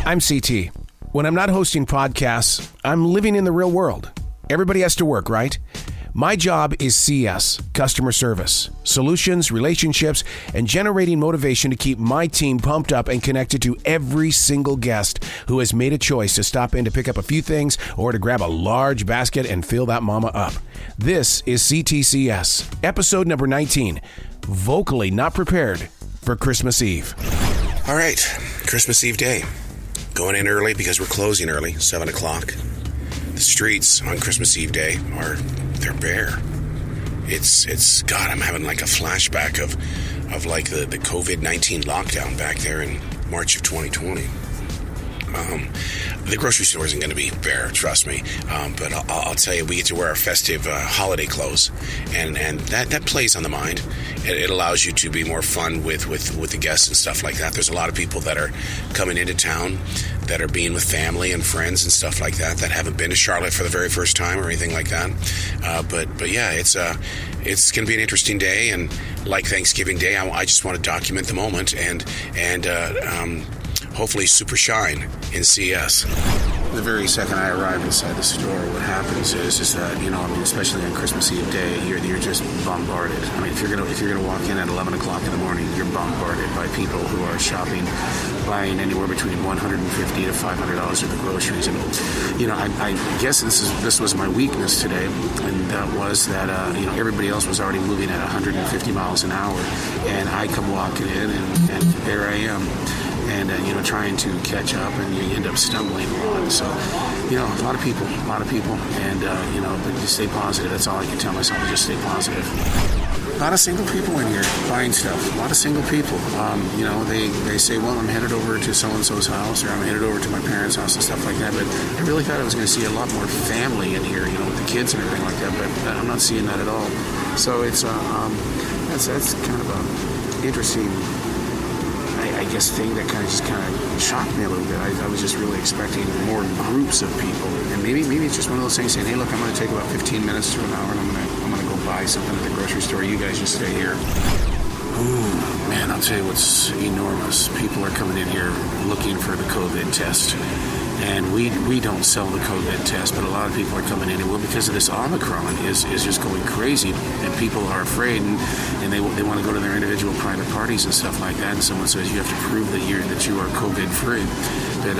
I'm CT. When I'm not hosting podcasts, I'm living in the real world. Everybody has to work, right? My job is CS, customer service, solutions, relationships, and generating motivation to keep my team pumped up and connected to every single guest who has made a choice to stop in to pick up a few things or to grab a large basket and fill that mama up. This is C.T.C.S, episode number 19, Vocally Not Prepared for Christmas Eve. All right, Christmas Eve day. Going in early because we're closing early, 7 o'clock. The streets on Christmas Eve day they're bare. It's God, I'm having like a flashback of like the COVID-19 lockdown back there in March of 2020. The grocery store isn't going to be bare, trust me. But I'll tell you, we get to wear our festive holiday clothes, and that plays on the mind. It allows you to be more fun with the guests and stuff like that. There's a lot of people that are coming into town that are being with family and friends and stuff like that haven't been to Charlotte for the very first time or anything like that. But yeah, it's going to be an interesting day, and like Thanksgiving Day, I just want to document the moment and hopefully super shine in CS. The very second I arrive inside the store, what happens is that, especially on Christmas Eve day, you're just bombarded. I mean, if you're gonna walk in at 11 o'clock in the morning, you're bombarded by people who are shopping, buying anywhere between $150 to $500 worth of groceries. And I guess this was my weakness today, and that was that everybody else was already moving at 150 miles an hour, and I come walking in, and there I am. And, trying to catch up, and you end up stumbling a lot. So, a lot of people, and, but just stay positive. That's all I can tell myself, just stay positive. A lot of single people in here buying stuff. A lot of single people. They say, well, I'm headed over to so-and-so's house, or I'm headed over to my parents' house and stuff like that. But I really thought I was going to see a lot more family in here, with the kids and everything like that. But I'm not seeing that at all. So it's, that's kind of a interesting, I guess, thing that kind of shocked me a little bit. I was just really expecting more groups of people, and maybe it's just one of those things saying, hey, look, I'm going to take about 15 minutes to an hour, and I'm going to go buy something at the grocery store. You guys just stay here. Ooh, man, I'll tell you what's enormous. People are coming in here looking for the COVID test. And we don't sell the COVID test, but a lot of people are coming in, and because of this Omicron is just going crazy, and people are afraid, and they want to go to their individual private parties and stuff like that, and someone says you have to prove that you are COVID free. But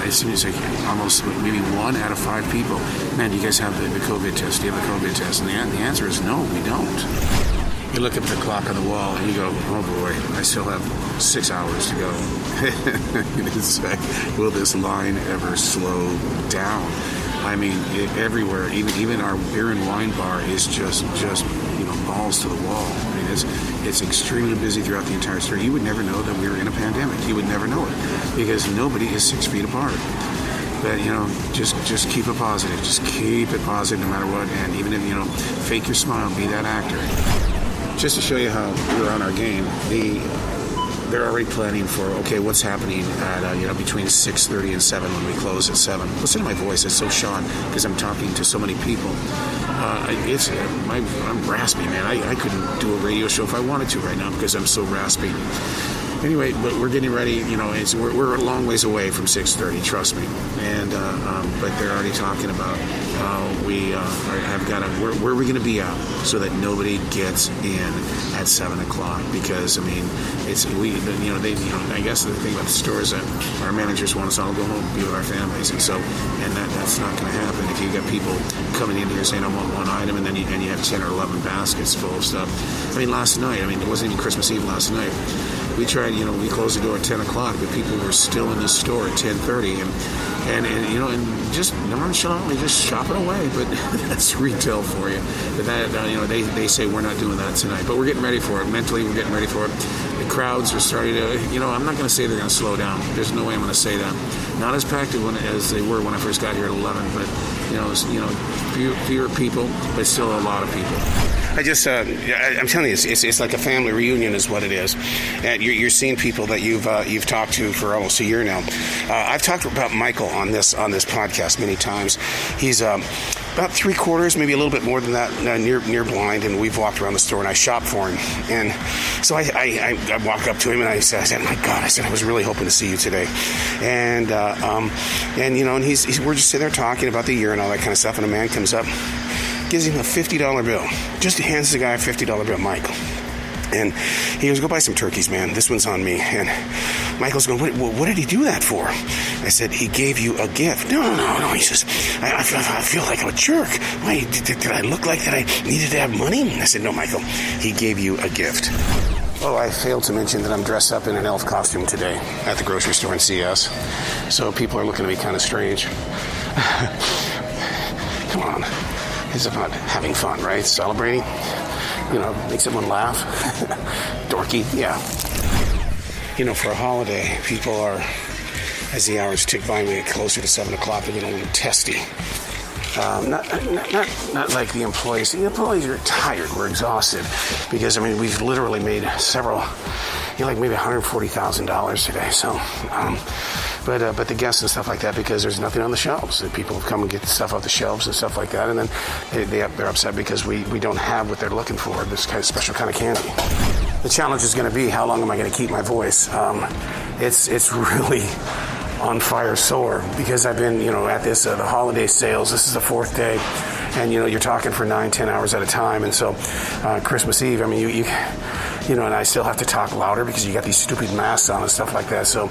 it seems like almost maybe 1 out of 5 people, man, do you guys have the COVID test? Do you have the COVID test? And the answer is no, we don't. You look at the clock on the wall and you go, oh boy, I still have 6 hours to go. It's like, will this line ever slow down? I mean, everywhere, even our beer and wine bar is just balls to the wall. I mean, it's extremely busy throughout the entire store. You would never know that we were in a pandemic. You would never know it because nobody is 6 feet apart. But, just keep it positive. Just keep it positive no matter what. And even if, fake your smile, be that actor. Just to show you how we're on our game, they're already planning for, okay, what's happening at, between 6:30 and 7 when we close at 7. Listen to my voice. It's so shot because I'm talking to so many people. I'm raspy, man. I couldn't do a radio show if I wanted to right now because I'm so raspy. Anyway, but we're getting ready. We're a long ways away from 6:30. Trust me. And but they're already talking about we have got to where are we going to be at so that nobody gets in at 7 o'clock because I guess the thing about the store is that our managers want us all to go home and be with our families, and that's not going to happen if you got people coming in here saying I want one item and then you have 10 or 11 baskets full of stuff. I mean, last night, it wasn't even Christmas Eve last night. We tried, we closed the door at 10 o'clock, but people were still in the store at 10:30, and just nonchalantly just shopping away. But that's retail for you. But that, they say we're not doing that tonight, but we're getting ready for it. Mentally, we're getting ready for it. The crowds are starting to, I'm not going to say they're going to slow down. There's no way I'm going to say that. Not as packed as they were when I first got here at 11, but fewer people, but still a lot of people. I'm telling you, it's like a family reunion is what it is. And you're seeing people that you've talked to for almost a year now. I've talked about Michael on this podcast many times. He's about 3/4, maybe a little bit more than that, near blind, and we've walked around the store, and I shop for him. And so I walk up to him, and I said, my God, I was really hoping to see you today. And and we're just sitting there talking about the year and all that kind of stuff, and a man comes up, gives him a $50 bill, just hands the guy a $50 bill, Michael. And he goes, go buy some turkeys, man. This one's on me. And Michael's going, what did he do that for? I said, he gave you a gift. No. He says, I feel like I'm a jerk. Why, did I look like that I needed to have money? I said, no, Michael, he gave you a gift. Oh, I failed to mention that I'm dressed up in an elf costume today at the grocery store in C.S. So people are looking at me kind of strange. Come on. It's about having fun, right? Celebrating. Make someone laugh. Dorky, yeah. For a holiday, people are, as the hours tick by, we get closer to 7 o'clock, they're getting a little testy. Not like the employees. The employees are tired. We're exhausted because, we've literally made several, maybe $140,000 today. So, but the guests and stuff like that, because there's nothing on the shelves. People come and get stuff off the shelves and stuff like that, and then they're upset because we don't have what they're looking for, this kind of special kind of candy. The challenge is going to be, how long am I going to keep my voice? It's really on fire sore because I've been, at this, the holiday sales. This is the 4th day, and, you're talking for 9-10 hours at a time. And so Christmas Eve, and I still have to talk louder because you got these stupid masks on and stuff like that. So,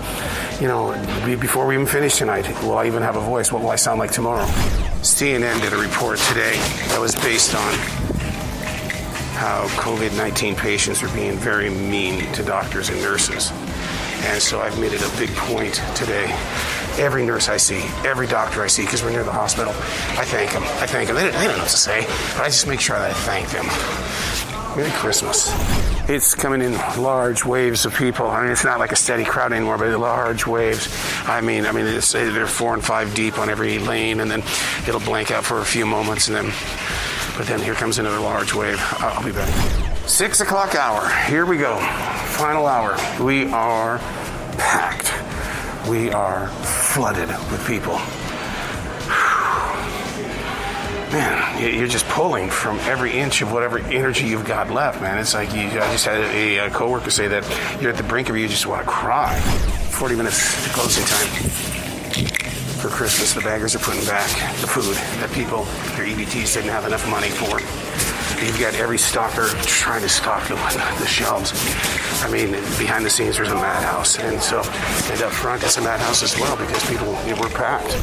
before we even finish tonight, will I even have a voice? What will I sound like tomorrow? CNN did a report today that was based on how COVID-19 patients are being very mean to doctors and nurses. And so I've made it a big point today. Every nurse I see, every doctor I see, because we're near the hospital, I thank them. They don't know what to say, but I just make sure that I thank them. Merry Christmas. It's coming in large waves of people. It's not like a steady crowd anymore, but large waves. They're 4 and 5 deep on every lane, and then it'll blank out for a few moments, but then here comes another large wave. I'll be back. 6 o'clock hour. Here we go. Final hour. We are packed. We are flooded with people. Man, you're just pulling from every inch of whatever energy you've got left, man. It's like I just had a coworker say that you're at the brink of it, you just want to cry. 40 minutes to closing time. For Christmas, the baggers are putting back the food that people, their EBTs, didn't have enough money for. You've got every stocker trying to stock the shelves. Behind the scenes, there's a madhouse. And up front, it's a madhouse as well because people, we're packed.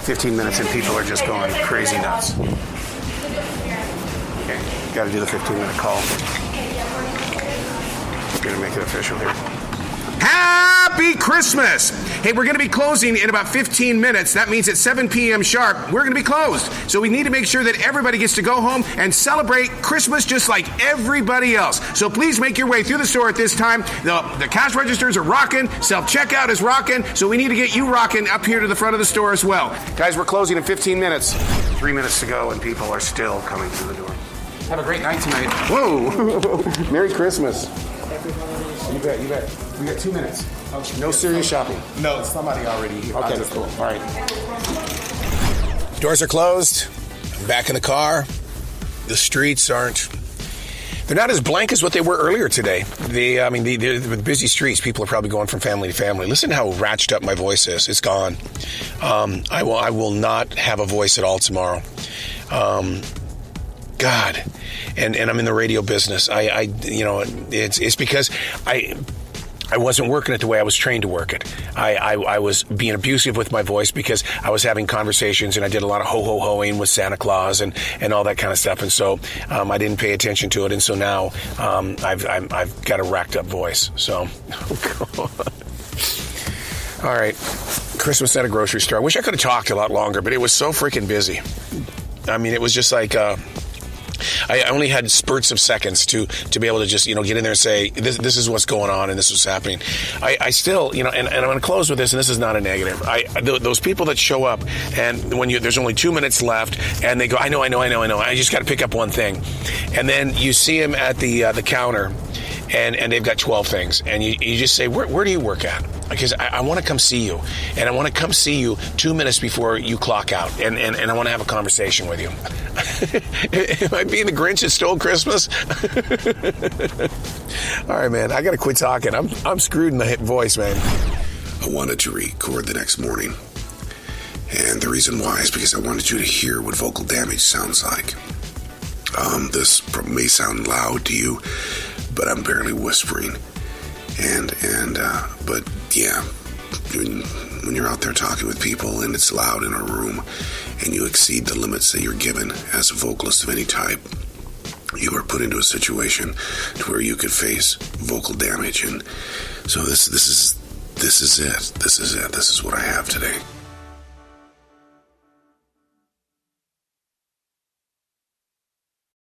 15 minutes and people are just going crazy nuts. Okay, got to do the 15-minute call. Going to make it official here. Happy Christmas! Hey, we're going to be closing in about 15 minutes. That means at 7 p.m. sharp, we're going to be closed. So we need to make sure that everybody gets to go home and celebrate Christmas just like everybody else. So please make your way through the store at this time. The cash registers are rocking. Self-checkout is rocking. So we need to get you rocking up here to the front of the store as well. Guys, we're closing in 15 minutes. 3 minutes to go, and people are still coming through the door. Have a great night tonight. Whoa! Merry Christmas. You bet. We got 2 minutes. Okay. No serious shopping. No, it's somebody already here. Okay, that's cool. All right. Doors are closed. I'm back in the car. The streets they're not as blank as what they were earlier today. With busy streets, people are probably going from family to family. Listen to how ratcheted up my voice is. It's gone. I will not have a voice at all tomorrow. God. And I'm in the radio business. It's because I wasn't working it the way I was trained to work it. I was being abusive with my voice because I was having conversations and I did a lot of ho-ho-hoing with Santa Claus and all that kind of stuff. And so I didn't pay attention to it. And so now I've got a racked up voice. So, oh God. All right. Christmas at a grocery store. I wish I could have talked a lot longer, but it was so freaking busy. It was just like... I only had spurts of seconds to be able to just, get in there and say, this is what's going on and this is happening. I still, and I'm going to close with this, and this is not a negative. Those people that show up and when there's only 2 minutes left and they go, I know. I just got to pick up one thing. And then you see them at the counter and they've got 12 things, and you just say, where do you work at? Because I want to come see you, and I want to come see you 2 minutes before you clock out, and I want to have a conversation with you. Am I being the Grinch that stole Christmas? All right, man, I got to quit talking. I'm screwed in the voice, man. I wanted to record the next morning, and the reason why is because I wanted you to hear what vocal damage sounds like. This may sound loud to you, but I'm barely whispering, but yeah, when you're out there talking with people and it's loud in a room and you exceed the limits that you're given as a vocalist of any type, you are put into a situation to where you could face vocal damage. And so this is it. This is what I have today.